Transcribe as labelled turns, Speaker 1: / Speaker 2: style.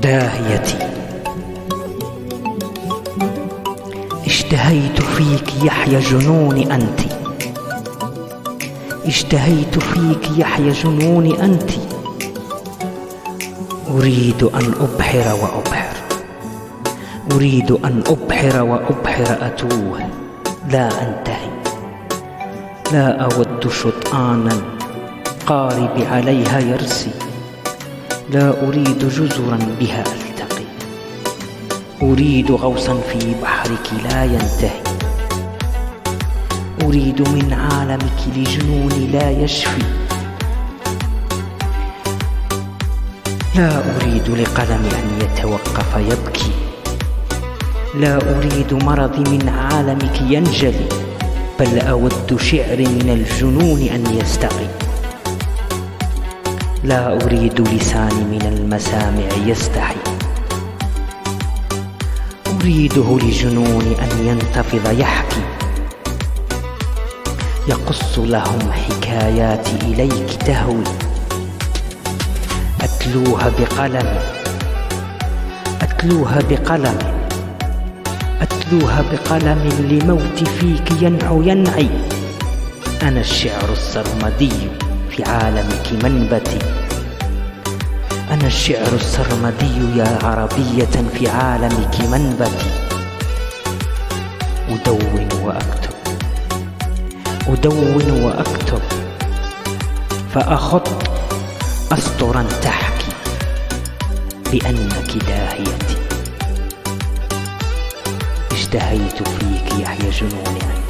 Speaker 1: داهيتي، اشتهيت فيك يحيى جنون أنت، اشتهيت فيك يحيى جنون أنت. أريد أن أبحر وأبحر، أريد أن أبحر وأبحر أتوه، لا أنتهي. لا أود شطآن القارب عليها يرسي، لا أريد جزرا بها ألتقي، أريد غوصا في بحرك لا ينتهي. أريد من عالمك لجنوني لا يشفي، لا أريد لقلمي أن يتوقف يبكي، لا أريد مرضي من عالمك ينجلي، بل أود شعري من الجنون أن يستقي. لا أريد لساني من المسامع يستحي، أريده لجنون أن ينتفض يحكي، يقص لهم حكاياتي إليك تهوي، أتلوها بقلمي، أتلوها بقلمي، أتلوها بقلم لموت فيك ينحو ينعي. أنا الشعر السرمدي في عالمك منبتي، أنا الشعر السرمدي يا عربية في عالمك منبتي. أدون وأكتب، أدون وأكتب، فأخط أسطرا تحكي بأنك داهيتي، اشتهيت فيك يحيى جنون أنت.